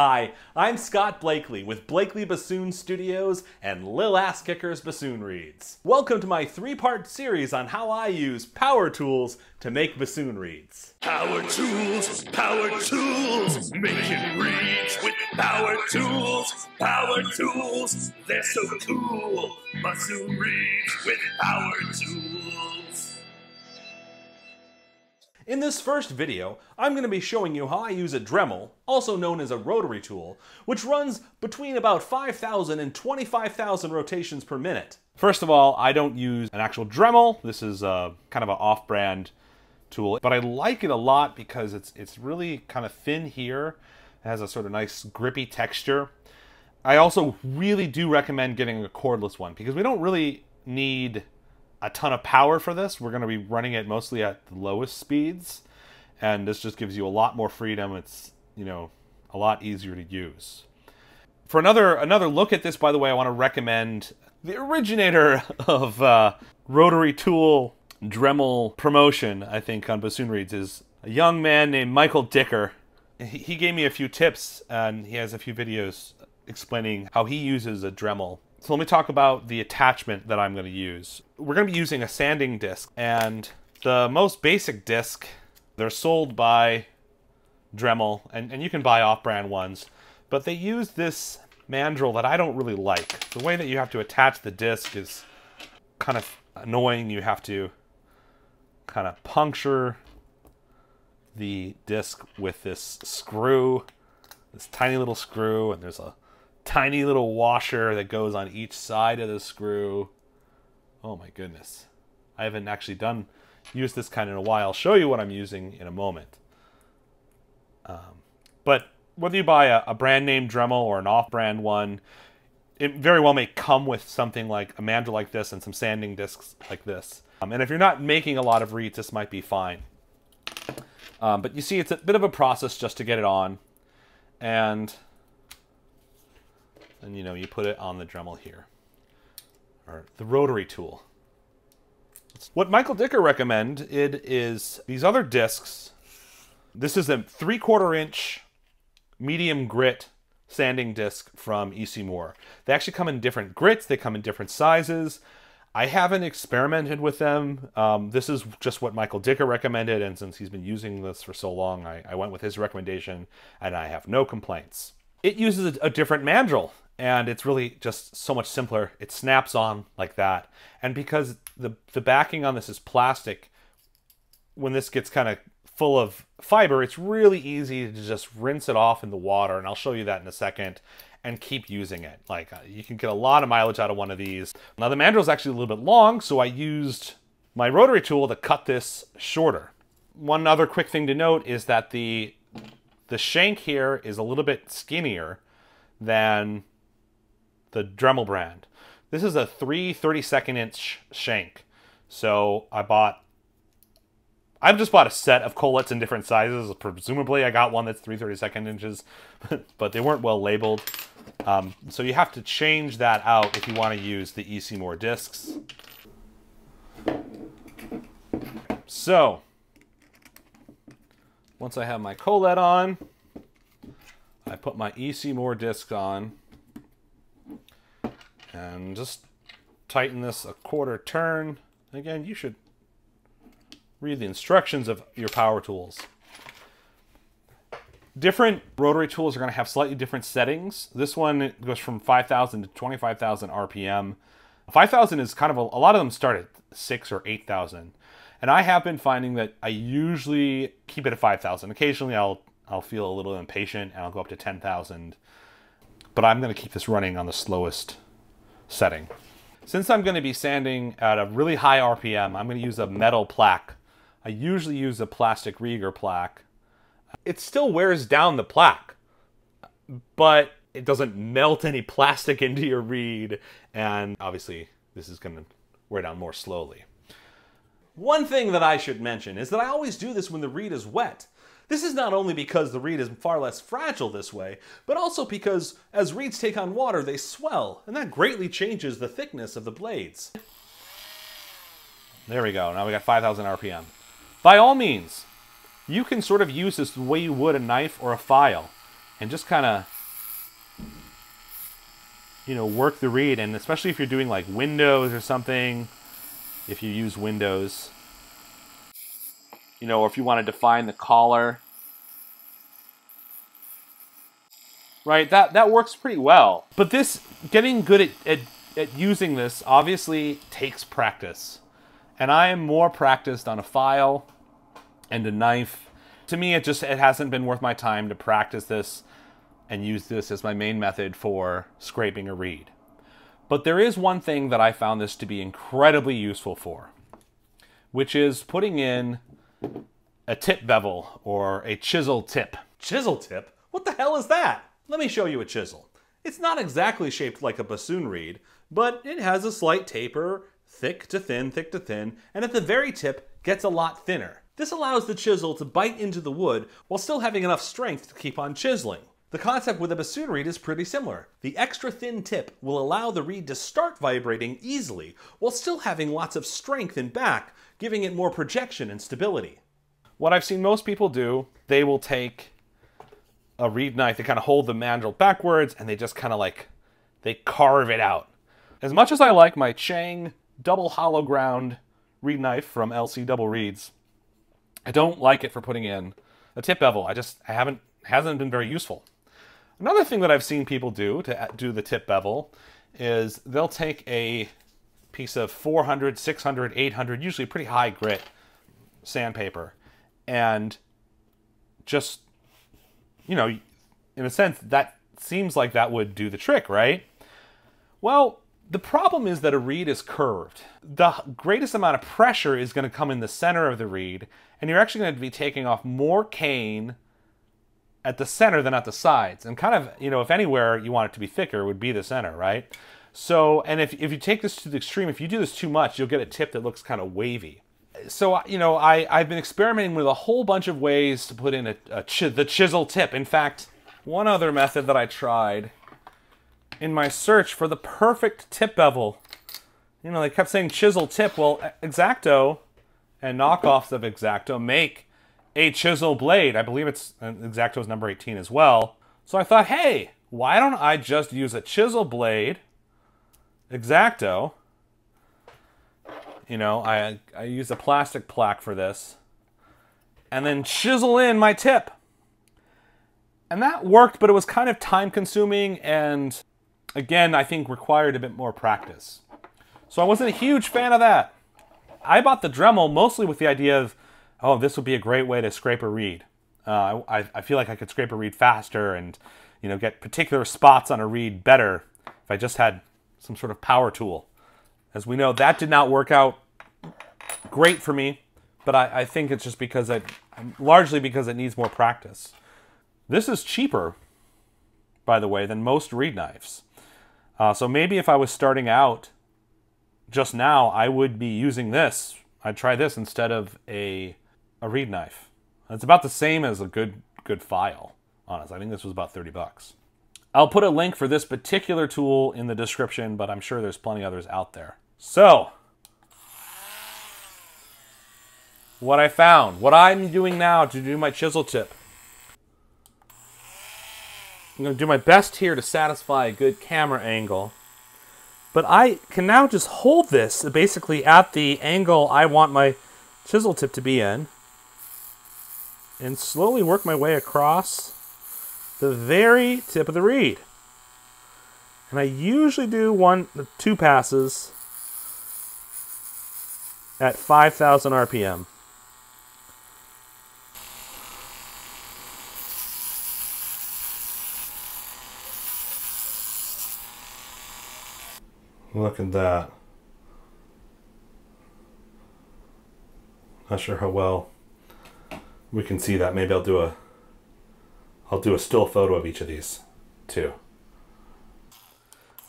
Hi, I'm Scott Blakely with Blakely Bassoon Studios and Lil Ass Kicker's Bassoon Reeds. Welcome to my three-part series on how I use power tools to make bassoon reeds. Power tools, making reeds with power tools, they're so cool. Bassoon reeds with power tools. In this first video, I'm going to be showing you how I use a Dremel, also known as a rotary tool, which runs between about 5,000 and 25,000 rotations per minute. First of all, I don't use an actual Dremel. This is kind of an off-brand tool, but I like it a lot because it's really kind of thin here. It has a sort of nice grippy texture. I also really do recommend getting a cordless one because we don't really need a ton of power for this. We're going to be running it mostly at the lowest speeds, and this just gives you a lot more freedom. It's, you know, a lot easier to use. For another look at this, by the way, I want to recommend the originator of rotary tool Dremel promotion, I think, on Bassoon Reeds is a young man named Michael Dicker. He gave me a few tips, and he has a few videos explaining how he uses a Dremel. So let me talk about the attachment that I'm going to use. We're going to be using a sanding disc, and the most basic disc, they're sold by Dremel, and you can buy off-brand ones, but they use this mandrel that I don't really like. The way that you have to attach the disc is kind of annoying. You have to kind of puncture the disc with this screw, this tiny little screw, and there's a tiny little washer that goes on each side of the screw. Oh my goodness. I haven't actually used this kind in a while. I'll show you what I'm using in a moment. But whether you buy a brand name Dremel or an off-brand one, it very well may come with something like a mandrel like this and some sanding discs like this. And if you're not making a lot of reeds, this might be fine. But you see, it's a bit of a process just to get it on. And you know, you put it on the Dremel here, or the rotary tool. What Michael Dicker recommended is these other discs. This is a 3/4 inch medium grit sanding disc from E.C. Moore. They actually come in different grits. They come in different sizes. I haven't experimented with them. This is just what Michael Dicker recommended, and since he's been using this for so long, I went with his recommendation, and I have no complaints. It uses a different mandrel, and it's really just so much simpler. It snaps on like that. And because the backing on this is plastic, when this gets kind of full of fiber, it's really easy to just rinse it off in the water, and I'll show you that in a second, and keep using it. Like, you can get a lot of mileage out of one of these. Now, the mandrel is actually a little bit long, so I used my rotary tool to cut this shorter. One other quick thing to note is that the shank here is a little bit skinnier than the Dremel brand. This is a 3/32 inch shank. So I've just bought a set of collets in different sizes. Presumably I got one that's 3/32 inches, but they weren't well labeled. So you have to change that out if you want to use the E.C. Moore discs. So once I have my collet on, I put my E.C. Moore disc on and just tighten this a 1/4 turn. Again, you should read the instructions of your power tools. Different rotary tools are going to have slightly different settings. This one goes from 5,000 to 25,000 RPM. 5,000 is kind of a lot of them start at 6 or 8,000. And I have been finding that I usually keep it at 5,000. Occasionally I'll feel a little impatient and I'll go up to 10,000. But I'm going to keep this running on the slowest setting. Since I'm going to be sanding at a really high RPM, I'm going to use a metal plaque. I usually use a plastic Rieger plaque. It still wears down the plaque, but it doesn't melt any plastic into your reed, and obviously this is going to wear down more slowly. One thing that I should mention is that I always do this when the reed is wet. This is not only because the reed is far less fragile this way, but also because as reeds take on water, they swell, and that greatly changes the thickness of the blades. There we go. Now we got 5,000 RPM. By all means, you can sort of use this the way you would a knife or a file. and just kind of, you know, work the reed. And especially if you're doing like windows or something, if you use windows, you know, or if you want to define the collar, right? That works pretty well. But this, getting good at using this obviously takes practice. And I am more practiced on a file and a knife. To me, it hasn't been worth my time to practice this and use this as my main method for scraping a reed. But there is one thing that I found this to be incredibly useful for, which is putting in a tip bevel or a chisel tip. Chisel tip? What the hell is that? Let me show you a chisel. It's not exactly shaped like a bassoon reed, but it has a slight taper, thick to thin, and at the very tip gets a lot thinner. This allows the chisel to bite into the wood while still having enough strength to keep on chiseling. The concept with a bassoon reed is pretty similar. The extra thin tip will allow the reed to start vibrating easily while still having lots of strength in back, giving it more projection and stability. What I've seen most people do, they will take a reed knife, they kind of hold the mandrel backwards, and they just kind of like, they carve it out. As much as I like my Chang double hollow ground reed knife from LC Double Reeds, I don't like it for putting in a tip bevel. Hasn't been very useful. Another thing that I've seen people do to do the tip bevel is they'll take a piece of 400, 600, 800, usually pretty high grit sandpaper, and just, you know, in a sense, that seems like that would do the trick, right? Well, the problem is that a reed is curved. The greatest amount of pressure is going to come in the center of the reed, and you're actually going to be taking off more cane at the center than at the sides. And kind of, you know, if anywhere you want it to be thicker, it would be the center, right? So, and if you take this to the extreme, if you do this too much, you'll get a tip that looks kind of wavy. So, you know, I've been experimenting with a whole bunch of ways to put in the chisel tip. In fact, one other method that I tried in my search for the perfect tip bevel, you know, they kept saying chisel tip. Well, X-Acto and knockoffs of X-Acto make a chisel blade. I believe it's X-Acto's number 18 as well. So I thought, hey, why don't I just use a chisel blade, X-Acto. You know, I use a plastic plaque for this, and then chisel in my tip. And that worked, but it was kind of time consuming, and again, I think required a bit more practice. So I wasn't a huge fan of that. I bought the Dremel mostly with the idea of, oh, this would be a great way to scrape a reed. I feel like I could scrape a reed faster and, you know, get particular spots on a reed better if I just had some sort of power tool. As we know, that did not work out great for me, but I think it's just because largely because it needs more practice. This is cheaper, by the way, than most reed knives. So maybe if I was starting out just now, I would be using this. I'd try this instead of a reed knife. It's about the same as a good file, honestly. I think this was about 30 bucks. I'll put a link for this particular tool in the description, but I'm sure there's plenty others out there. So, what I found, what I'm doing now to do my chisel tip. I'm going to do my best here to satisfy a good camera angle. But I can now just hold this basically at the angle I want my chisel tip to be in, and slowly work my way across the very tip of the reed. And I usually do 2 passes at 5,000 RPM. Look at that. Not sure how well we can see that. Maybe I'll do a still photo of each of these too.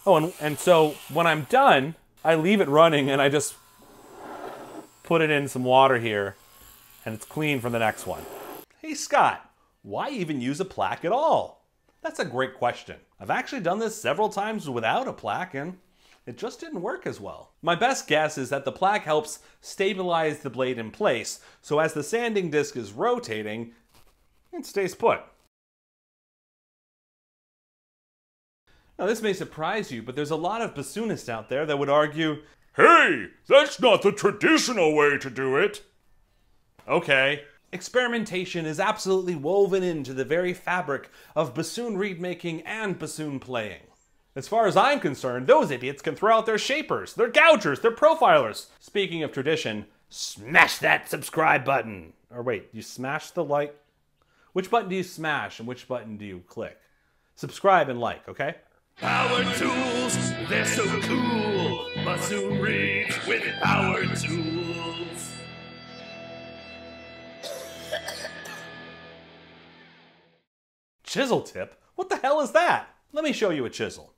Oh, and so when I'm done, I leave it running and I just put it in some water here, and it's clean for the next one. Hey Scott, why even use a plaque at all? That's a great question. I've actually done this several times without a plaque, and it just didn't work as well. My best guess is that the plaque helps stabilize the blade in place, so as the sanding disc is rotating, it stays put. Now this may surprise you, but there's a lot of bassoonists out there that would argue, Hey, that's not the traditional way to do it. okay, experimentation is absolutely woven into the very fabric of bassoon reed making and bassoon playing. As far as I'm concerned, those idiots can throw out their shapers, their gougers, their profilers. Speaking of tradition, smash that subscribe button. Or wait, you smash the like? Which button do you smash and which button do you click? Subscribe and like, okay? Power tools, they're so cool. Bassoon reeds with power tools. Chisel tip? What the hell is that? Let me show you a chisel.